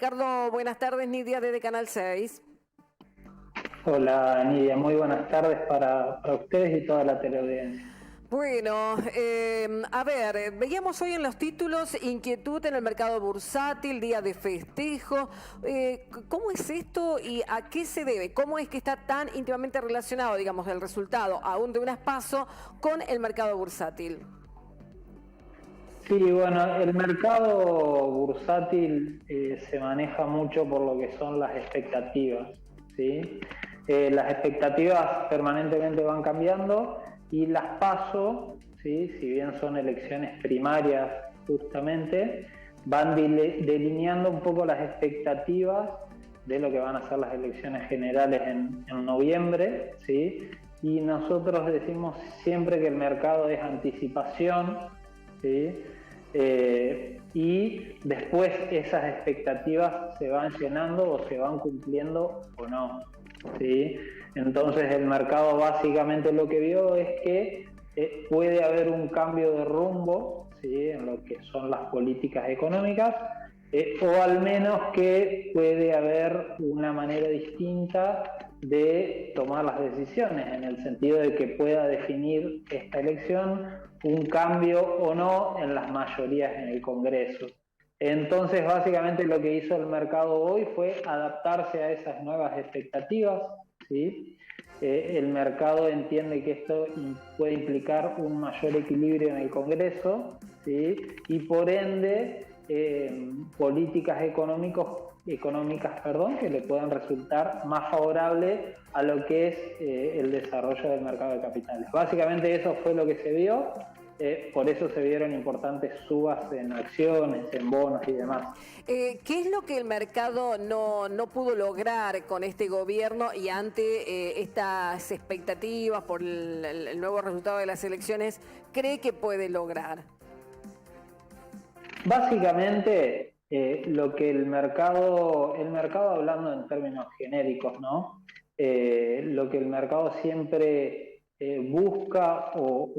Ricardo, buenas tardes, Nidia desde Canal 6. Hola Nidia, muy buenas tardes para ustedes y toda la teleaudiencia. Bueno, a ver, veíamos hoy en los títulos inquietud en el mercado bursátil, día de festejo. ¿Cómo es esto y a qué se debe? ¿Cómo es que está tan íntimamente relacionado, digamos, el resultado aún de unas PASO con el mercado bursátil? Sí, bueno, el mercado bursátil se maneja mucho por lo que son las expectativas, ¿sí? Las expectativas permanentemente van cambiando y las PASO, ¿sí? Si bien son elecciones primarias justamente, van delineando un poco las expectativas de lo que van a ser las elecciones generales en noviembre, ¿sí? Y nosotros decimos siempre que el mercado es anticipación, ¿sí? Y después esas expectativas se van llenando o se van cumpliendo o no, ¿sí? Entonces el mercado básicamente lo que vio es que puede haber un cambio de rumbo, ¿sí? En lo que son las políticas económicas, o al menos que puede haber una manera distinta de tomar las decisiones, en el sentido de que pueda definir esta elección un cambio o no en las mayorías en el Congreso. Entonces, básicamente lo que hizo el mercado hoy fue adaptarse a esas nuevas expectativas, ¿sí? El mercado entiende que esto puede implicar un mayor equilibrio en el Congreso, ¿sí? Y por ende políticas económicas que le puedan resultar más favorables a lo que es el desarrollo del mercado de capitales. Básicamente eso fue lo que se vio. Por eso se vieron importantes subas en acciones, en bonos y demás. ¿Qué es lo que el mercado no pudo lograr con este gobierno y ante estas expectativas por el nuevo resultado de las elecciones cree que puede lograr? Básicamente, lo que el mercado hablando en términos genéricos, ¿no? Lo que el mercado siempre busca o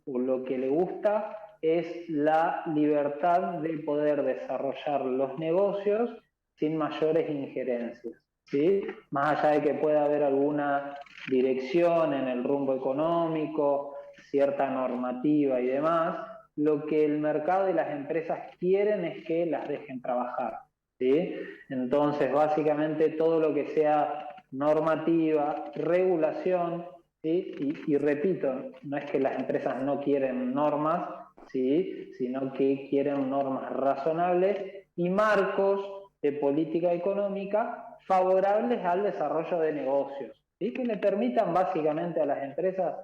lo que le gusta es la libertad de poder desarrollar los negocios sin mayores injerencias, ¿sí? Más allá de que pueda haber alguna dirección en el rumbo económico, cierta normativa y demás, lo que el mercado y las empresas quieren es que las dejen trabajar, ¿sí? Entonces, básicamente todo lo que sea normativa, regulación, ¿sí? Y repito, no es que las empresas no quieren normas, ¿sí? Sino que quieren normas razonables y marcos de política económica favorables al desarrollo de negocios, ¿sí? Que le permitan básicamente a las empresas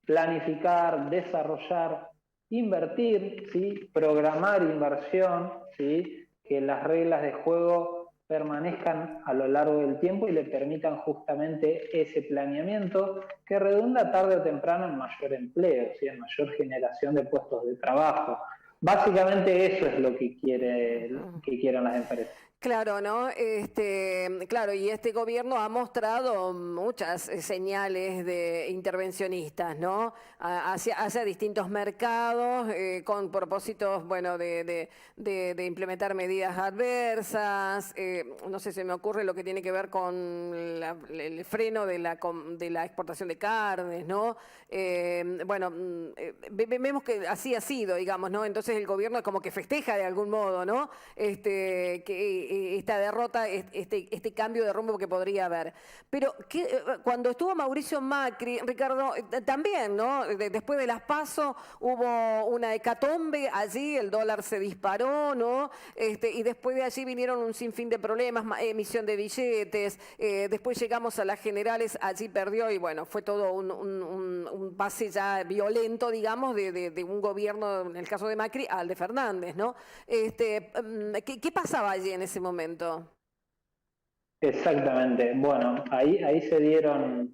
planificar, desarrollar, invertir, ¿sí? Programar inversión, ¿sí? Que las reglas de juego permanezcan a lo largo del tiempo y le permitan justamente ese planeamiento que redunda tarde o temprano en mayor empleo, ¿sí? En mayor generación de puestos de trabajo. Básicamente eso es lo que quieren las empresas. Claro, ¿no? Claro, y este gobierno ha mostrado muchas señales de intervencionistas, ¿no? Hacia distintos mercados, con propósitos, bueno, de implementar medidas adversas. No sé, se me ocurre lo que tiene que ver con el freno de la exportación de carnes, ¿no? Bueno, vemos que así ha sido, digamos, ¿no? Entonces el gobierno como que festeja de algún modo, ¿no? Esta derrota, este cambio de rumbo que podría haber. Pero cuando estuvo Mauricio Macri, Ricardo, también, ¿no? Después de las PASO hubo una hecatombe allí, el dólar se disparó, ¿no? Y después de allí vinieron un sinfín de problemas, emisión de billetes, después llegamos a las generales, allí perdió y bueno, fue todo un pase ya violento, digamos, de un gobierno, en el caso de Macri, al de Fernández, ¿no? ¿Qué pasaba allí en ese momento? Exactamente. Bueno, ahí se dieron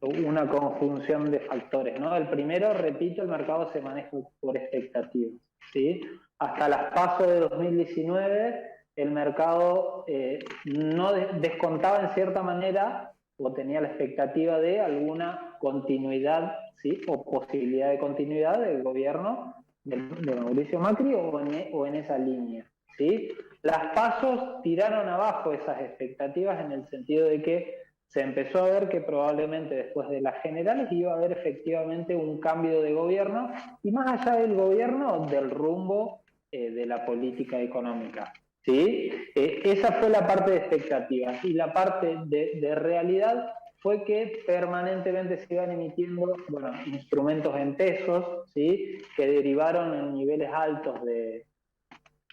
una conjunción de factores, ¿no? El primero, repito, el mercado se maneja por expectativas, ¿sí? Hasta las PASO de 2019, el mercado no descontaba en cierta manera o tenía la expectativa de alguna continuidad, ¿sí? O posibilidad de continuidad del gobierno de Mauricio Macri o en esa línea. ¿sí? Las PASO tiraron abajo esas expectativas en el sentido de que se empezó a ver que probablemente después de las generales iba a haber efectivamente un cambio de gobierno y más allá del gobierno, del rumbo de la política económica. ¿Sí? Esa fue la parte de expectativas y la parte de realidad fue que permanentemente se iban emitiendo instrumentos en pesos, ¿sí? Que derivaron en niveles altos de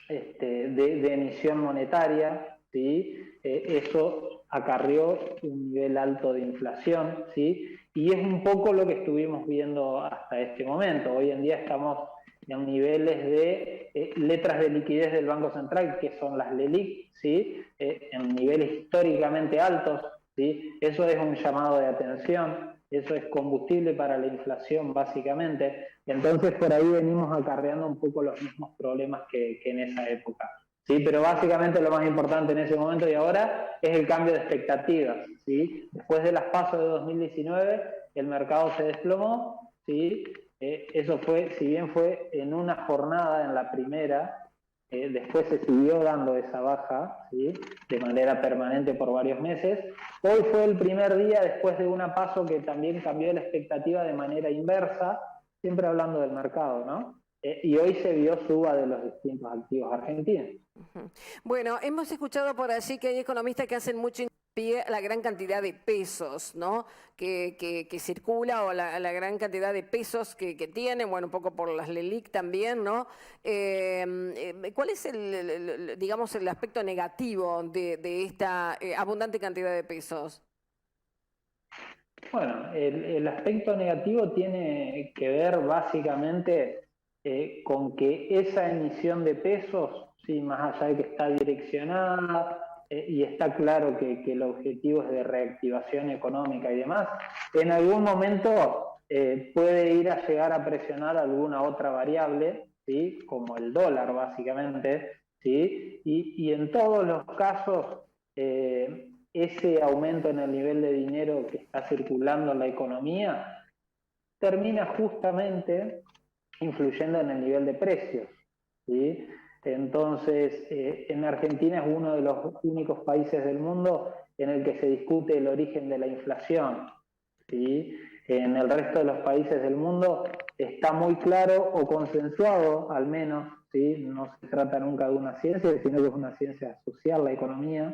emisión monetaria, ¿sí? Eso acarrió un nivel alto de inflación, ¿sí? Y es un poco lo que estuvimos viendo hasta este momento. Hoy en día estamos en niveles de letras de liquidez del Banco Central, que son las LELIQ, ¿sí? En niveles históricamente altos, ¿sí? Eso es un llamado de atención, eso es combustible para la inflación básicamente. Entonces por ahí venimos acarreando un poco los mismos problemas que en esa época. ¿Sí? Pero básicamente lo más importante en ese momento y ahora es el cambio de expectativas. ¿Sí? Después de las PASO de 2019, el mercado se desplomó. ¿Sí? Eso fue, si bien fue en una jornada, en la primera, después se siguió dando esa baja, ¿sí? De manera permanente por varios meses. Hoy fue el primer día después de una PASO que también cambió la expectativa de manera inversa, siempre hablando del mercado, ¿no? Y hoy se vio suba de los distintos activos argentinos. Bueno, hemos escuchado por allí que hay economistas que hacen mucho hincapié a la gran cantidad de pesos, ¿no? Que circula o la gran cantidad de pesos que tienen, bueno, un poco por las LELIQ también, ¿no? ¿Cuál es digamos, el aspecto negativo de esta abundante cantidad de pesos? Bueno, el aspecto negativo tiene que ver básicamente con que esa emisión de pesos, sí, más allá de que está direccionada y está claro que el objetivo es de reactivación económica y demás, en algún momento puede ir a llegar a presionar alguna otra variable, ¿sí? Como el dólar básicamente, ¿sí? Y en todos los casos ese aumento en el nivel de dinero que está circulando en la economía termina justamente influyendo en el nivel de precios, ¿sí? Entonces, en Argentina es uno de los únicos países del mundo en el que se discute el origen de la inflación, ¿sí? En el resto de los países del mundo está muy claro o consensuado, al menos, ¿sí? No se trata nunca de una ciencia, sino que es una ciencia social, la economía,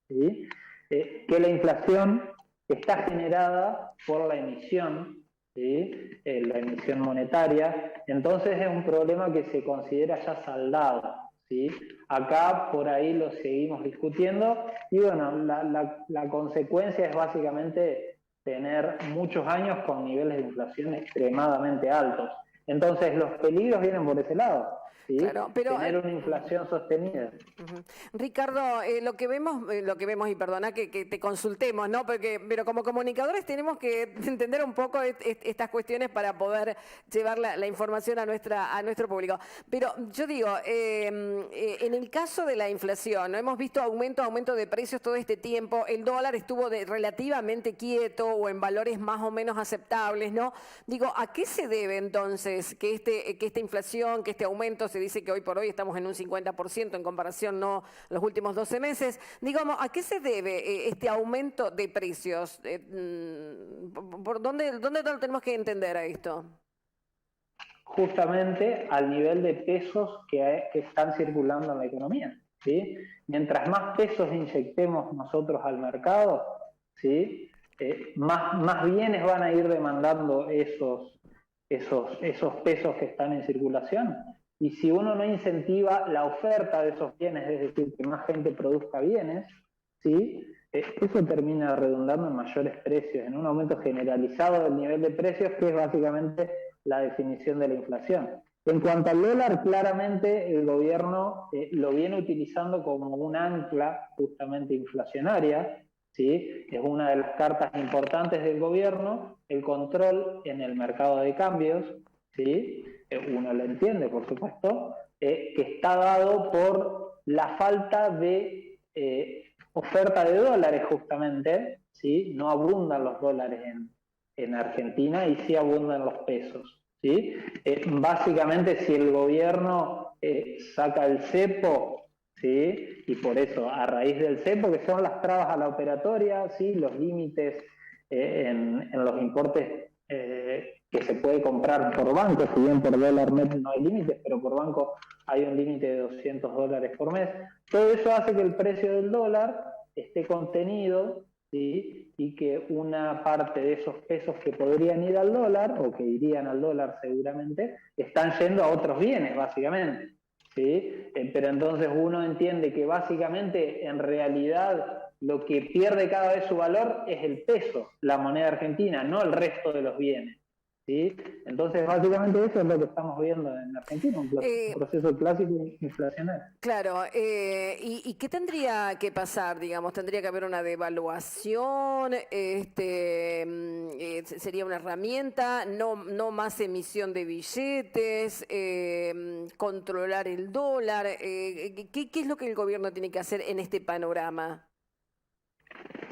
¿sí? Que la inflación está generada por la emisión, ¿sí? La emisión monetaria. Entonces es un problema que se considera ya saldado, ¿sí? Acá por ahí lo seguimos discutiendo y bueno, la consecuencia es básicamente tener muchos años con niveles de inflación extremadamente altos. Entonces los peligros vienen por ese lado, ¿sí? Claro, pero tener una inflación sostenida. Ricardo, lo que vemos, y perdona que te consultemos, ¿no? Pero como comunicadores tenemos que entender un poco estas cuestiones para poder llevar la información a nuestro público. Pero yo digo, en el caso de la inflación, ¿no? Hemos visto aumento de precios todo este tiempo, el dólar estuvo relativamente quieto o en valores más o menos aceptables, ¿no? Digo, ¿a qué se debe entonces que esta inflación, que este aumento, se dice que hoy por hoy estamos en un 50% en comparación, no los últimos 12 meses? Digamos, ¿a qué se debe este aumento de precios? ¿Por dónde lo tenemos que entender a esto? Justamente al nivel de pesos que están circulando en la economía, ¿sí? Mientras más pesos inyectemos nosotros al mercado, ¿sí? Más bienes van a ir demandando esos pesos que están en circulación. Y si uno no incentiva la oferta de esos bienes, es decir, que más gente produzca bienes, ¿sí? Eso termina redundando en mayores precios, en un aumento generalizado del nivel de precios, que es básicamente la definición de la inflación. En cuanto al dólar, claramente el gobierno lo viene utilizando como un ancla justamente inflacionaria, ¿sí? Es una de las cartas importantes del gobierno, el control en el mercado de cambios, ¿sí? Uno lo entiende, por supuesto, que está dado por la falta de oferta de dólares justamente, ¿sí? No abundan los dólares en Argentina y sí abundan los pesos, ¿sí? Básicamente si el gobierno saca el cepo ¿sí? Y por eso, a raíz del cepo, que son las trabas a la operatoria, ¿sí? Los límites en los importes que se puede comprar por banco, si bien por dólar net no hay límites, pero por banco hay un límite de $200 por mes. Todo eso hace que el precio del dólar esté contenido, ¿sí? Y que una parte de esos pesos que podrían ir al dólar, o que irían al dólar seguramente, están yendo a otros bienes, básicamente. ¿Sí? Pero entonces uno entiende que básicamente en realidad lo que pierde cada vez su valor es el peso, la moneda argentina, no el resto de los bienes. ¿Sí? Entonces básicamente eso es lo que estamos viendo en Argentina, un proceso clásico inflacionario. Claro, ¿y qué tendría que pasar? Digamos, tendría que haber una devaluación, sería una herramienta, no más emisión de billetes, controlar el dólar. ¿Qué es lo que el gobierno tiene que hacer en este panorama?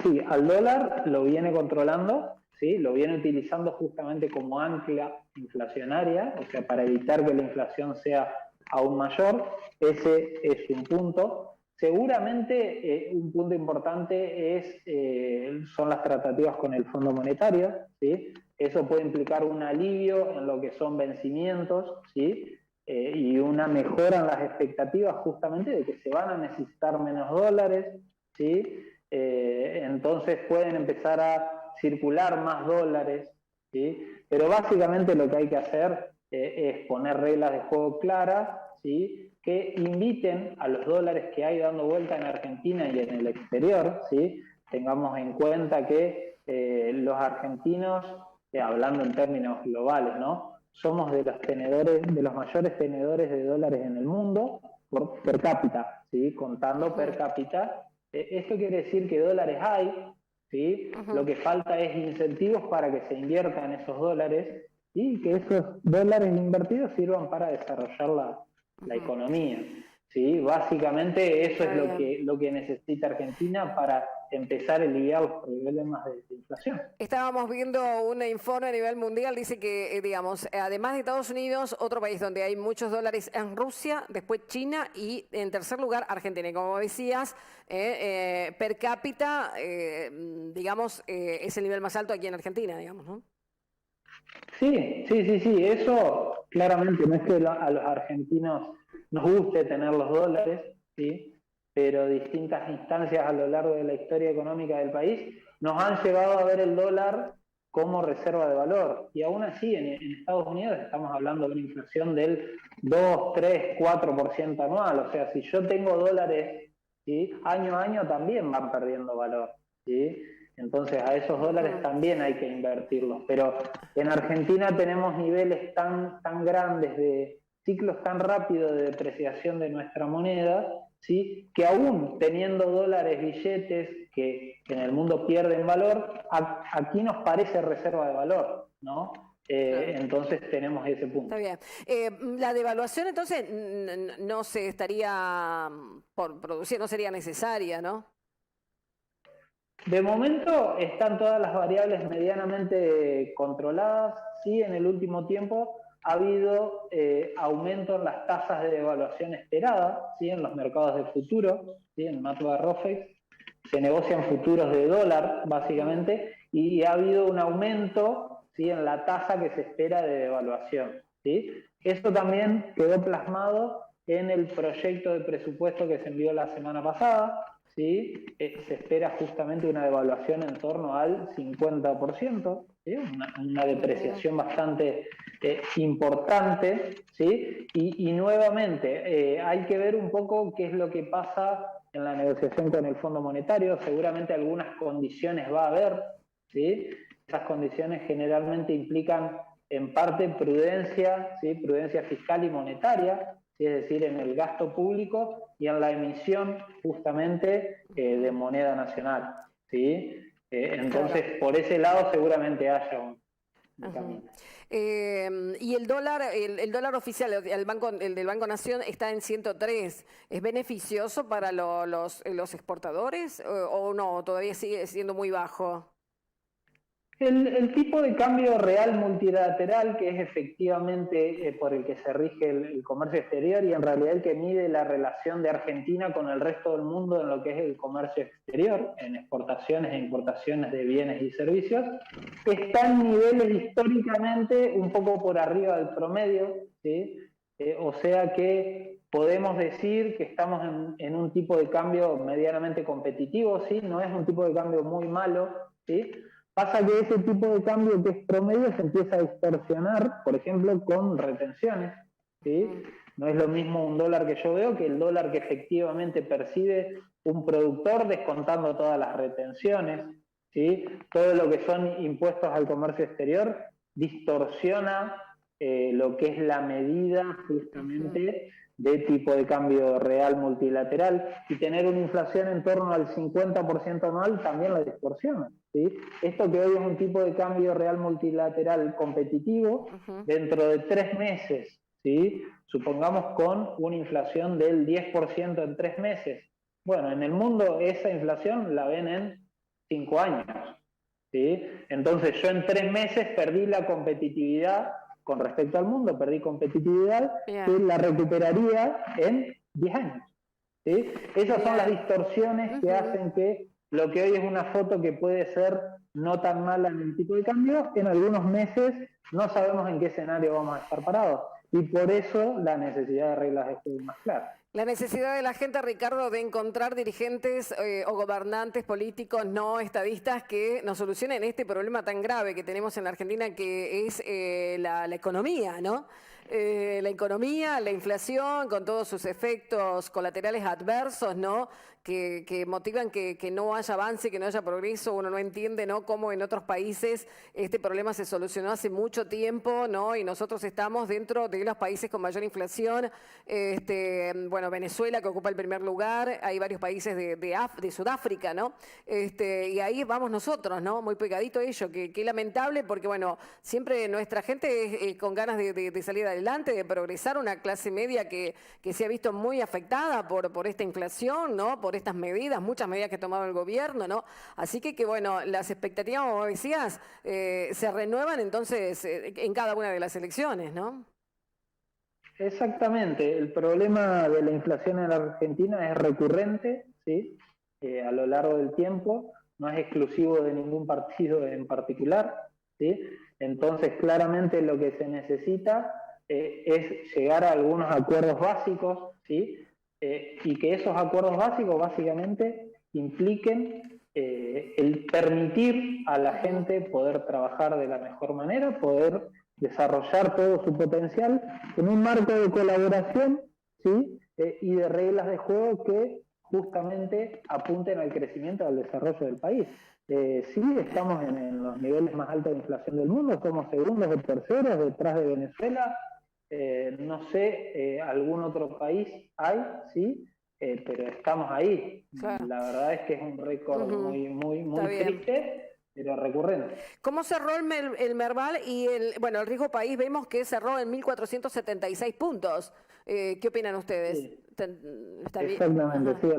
Sí, al dólar lo viene controlando, ¿sí? Lo viene utilizando justamente como ancla inflacionaria, o sea, para evitar que la inflación sea aún mayor. Ese es un punto. Seguramente un punto importante son las tratativas con el Fondo Monetario, ¿sí? Eso puede implicar un alivio en lo que son vencimientos, ¿sí? Y una mejora en las expectativas justamente de que se van a necesitar menos dólares, ¿sí? Entonces pueden empezar a circular más dólares, ¿sí? Pero básicamente lo que hay que hacer es poner reglas de juego claras, ¿sí? Que inviten a los dólares que hay dando vuelta en Argentina y en el exterior, ¿sí? Tengamos en cuenta que los argentinos, hablando en términos globales, ¿no? Somos de los mayores tenedores de dólares en el mundo per cápita, ¿sí? Contando per cápita. Esto quiere decir que dólares hay, ¿sí? Lo que falta es incentivos para que se inviertan esos dólares y que esos dólares invertidos sirvan para desarrollar la economía, ¿sí? Básicamente eso es lo que necesita Argentina para empezar a aliviar los problemas de inflación. Estábamos viendo un informe a nivel mundial, dice que, digamos, además de Estados Unidos, otro país donde hay muchos dólares es Rusia, después China y en tercer lugar Argentina. Y como decías, per cápita, digamos, es el nivel más alto aquí en Argentina, digamos, ¿no? Sí, eso claramente no es que a los argentinos nos guste tener los dólares, ¿sí? Pero distintas instancias a lo largo de la historia económica del país nos han llevado a ver el dólar como reserva de valor. Y aún así, en Estados Unidos estamos hablando de una inflación del 2, 3, 4% anual. O sea, si yo tengo dólares, ¿sí? Año a año también van perdiendo valor, ¿sí? Entonces a esos dólares también hay que invertirlos. Pero en Argentina tenemos niveles tan grandes, de ciclos tan rápidos de depreciación de nuestra moneda, ¿sí? Que aún teniendo dólares, billetes que en el mundo pierden valor, aquí nos parece reserva de valor, ¿no? Entonces tenemos ese punto. Está bien. La devaluación entonces no se estaría por producir, no sería necesaria, ¿no? De momento están todas las variables medianamente controladas. Sí, en el último tiempo ha habido aumento en las tasas de devaluación esperada, ¿sí? En los mercados de futuro, ¿sí? En Matuda Rofex se negocian futuros de dólar, básicamente, y ha habido un aumento, ¿sí? En la tasa que se espera de devaluación, ¿sí? Esto también quedó plasmado en el proyecto de presupuesto que se envió la semana pasada, ¿sí? Se espera justamente una devaluación en torno al 50%, ¿sí? Una depreciación bastante importante, ¿sí? Y nuevamente hay que ver un poco qué es lo que pasa en la negociación con el Fondo Monetario. Seguramente algunas condiciones va a haber, ¿sí? Esas condiciones generalmente implican en parte prudencia, ¿sí? Prudencia fiscal y monetaria, ¿sí? Es decir, en el gasto público y en la emisión justamente de moneda nacional, ¿sí? Entonces, claro, por ese lado seguramente haya un camino. Y el dólar oficial, el del Banco Nación, está en 103. ¿Es beneficioso para los exportadores o no? ¿Todavía sigue siendo muy bajo? El tipo de cambio real multilateral, que es efectivamente por el que se rige el comercio exterior y en realidad el que mide la relación de Argentina con el resto del mundo en lo que es el comercio exterior, en exportaciones e importaciones de bienes y servicios, está en niveles históricamente un poco por arriba del promedio, ¿sí? O sea que podemos decir que estamos en un tipo de cambio medianamente competitivo, ¿sí? No es un tipo de cambio muy malo, ¿sí? Pasa que ese tipo de cambio que es promedio se empieza a distorsionar, por ejemplo, con retenciones, ¿sí? No es lo mismo un dólar que yo veo que el dólar que efectivamente percibe un productor descontando todas las retenciones, ¿sí? Todo lo que son impuestos al comercio exterior distorsiona lo que es la medida justamente de tipo de cambio real multilateral, y tener una inflación en torno al 50% anual también la distorsiona, ¿sí? Esto que hoy es un tipo de cambio real multilateral competitivo, dentro de 3 meses, ¿sí? Supongamos con una inflación del 10% en 3 meses. Bueno, en el mundo esa inflación la ven en 5 años, ¿sí? Entonces yo en 3 meses perdí la competitividad con respecto al mundo, perdí competitividad que la recuperaría en 10 años, ¿sí? Esas son las distorsiones que hacen que lo que hoy es una foto que puede ser no tan mala en el tipo de cambio, en algunos meses no sabemos en qué escenario vamos a estar parados. Y por eso la necesidad de reglas de juego más claras. La necesidad de la gente, Ricardo, de encontrar dirigentes o gobernantes políticos, no estadistas, que nos solucionen este problema tan grave que tenemos en la Argentina, que es la economía, ¿no? La economía, la inflación, con todos sus efectos colaterales adversos, ¿no? Que motivan que no haya avance, que no haya progreso. Uno no entiende, ¿no?, cómo en otros países este problema se solucionó hace mucho tiempo, ¿no? Y nosotros estamos dentro de los países con mayor inflación. Bueno, Venezuela, que ocupa el primer lugar, hay varios países de Sudáfrica, ¿no? Y ahí vamos nosotros, ¿no? Muy pegadito a ello, que lamentable, porque, bueno, siempre nuestra gente es con ganas de salir adelante, de progresar, una clase media que se ha visto muy afectada por esta inflación, ¿no? Por estas medidas, muchas medidas que ha tomado el gobierno, ¿no? Así que bueno, las expectativas, como decías, se renuevan entonces en cada una de las elecciones, ¿no? Exactamente, el problema de la inflación en la Argentina es recurrente, ¿sí? A lo largo del tiempo, no es exclusivo de ningún partido en particular, ¿sí? Entonces claramente lo que se necesita es llegar a algunos acuerdos básicos, ¿sí? Y que esos acuerdos básicos básicamente impliquen el permitir a la gente poder trabajar de la mejor manera, poder desarrollar todo su potencial en un marco de colaboración, ¿sí? Y de reglas de juego que justamente apunten al crecimiento, al desarrollo del país. Sí, estamos en los niveles más altos de inflación del mundo, somos segundos o terceros detrás de Venezuela. No sé, algún otro país hay, sí, pero estamos ahí. Claro. La verdad es que es un récord muy triste, pero recurrente. ¿Cómo cerró el Merval y el riesgo país? Vemos que cerró en 1.476 puntos. ¿Qué opinan ustedes? Sí. ¿Está bien? Exactamente, sí.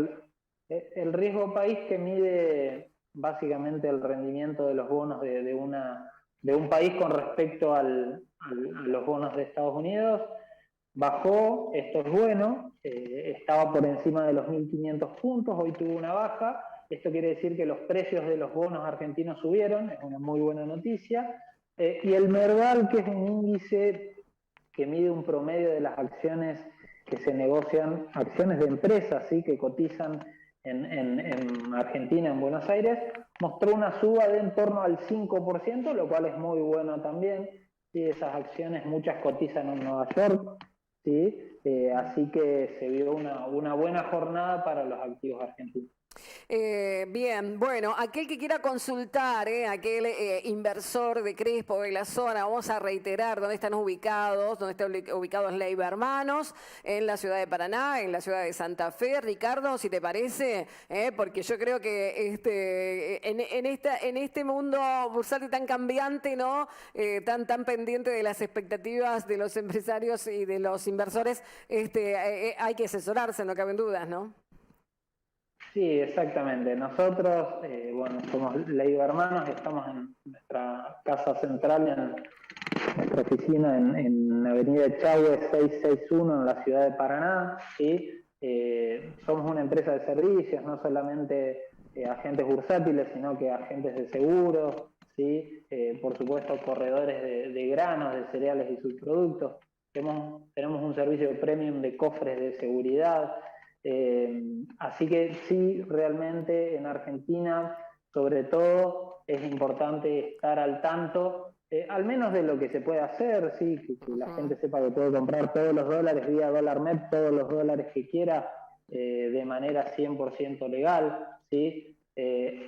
El riesgo país, que mide básicamente el rendimiento de los bonos de un país con respecto a los bonos de Estados Unidos, bajó. Esto es bueno, estaba por encima de los 1.500 puntos, hoy tuvo una baja. Esto quiere decir que los precios de los bonos argentinos subieron, es una muy buena noticia. Y el Merval, que es un índice que mide un promedio de las acciones que se negocian, acciones de empresas, ¿sí?, que cotizan en Argentina, en Buenos Aires, mostró una suba de en torno al 5%, lo cual es muy bueno también. ¿Sí? Esas acciones muchas cotizan en Nueva York, ¿sí? Así que se vio una buena jornada para los activos argentinos. Bien, bueno, aquel que quiera consultar, aquel inversor de Crespo, de la zona, vamos a reiterar dónde están ubicados, Leiva Hermanos, en la ciudad de Paraná, en la ciudad de Santa Fe. Ricardo, si te parece, porque yo creo que en este mundo bursátil tan cambiante, ¿no? Tan pendiente de las expectativas de los empresarios y de los inversores, hay que asesorarse, no caben dudas, ¿no? Sí, exactamente. Nosotros, bueno, somos Leiva Hermanos, estamos en nuestra casa central, en nuestra oficina en Avenida Echagüe 661 en la ciudad de Paraná, ¿sí? Somos una empresa de servicios, no solamente agentes bursátiles, sino que agentes de seguros, ¿sí? Por supuesto, corredores de granos, de cereales y subproductos. Tenemos un servicio premium de cofres de seguridad. Así que sí, realmente en Argentina, sobre todo, es importante estar al tanto, al menos de lo que se puede hacer, sí, que la gente sepa que puede comprar todos los dólares vía DólarMed, todos los dólares que quiera, de manera 100% legal, ¿sí?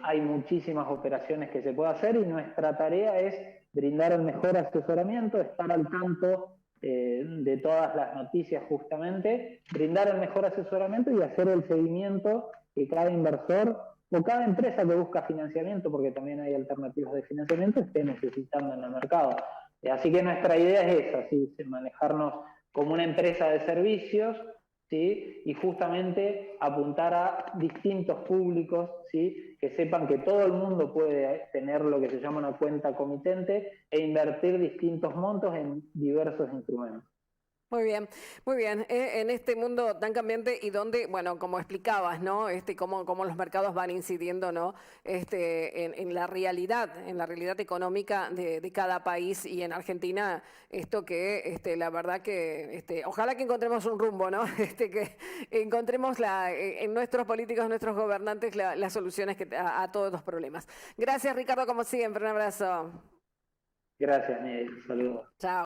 Hay muchísimas operaciones que se puede hacer y nuestra tarea es brindar el mejor asesoramiento, estar al tanto de todas las noticias justamente, brindar el mejor asesoramiento y hacer el seguimiento que cada inversor o cada empresa que busca financiamiento, porque también hay alternativas de financiamiento, esté necesitando en el mercado. Así que nuestra idea es esa, ¿sí? Manejarnos como una empresa de servicios, ¿sí? Y justamente apuntar a distintos públicos, ¿sí? Que sepan que todo el mundo puede tener lo que se llama una cuenta comitente e invertir distintos montos en diversos instrumentos. Muy bien, muy bien. En este mundo tan cambiante y donde, bueno, como explicabas, ¿no? Cómo los mercados van incidiendo, ¿no? En la realidad económica de cada país y en Argentina, esto que, la verdad que, ojalá que encontremos un rumbo, ¿no? Que encontremos en nuestros políticos, en nuestros gobernantes, las soluciones a todos los problemas. Gracias, Ricardo, como siempre. Un abrazo. Gracias, Miguel. Saludos. Chao.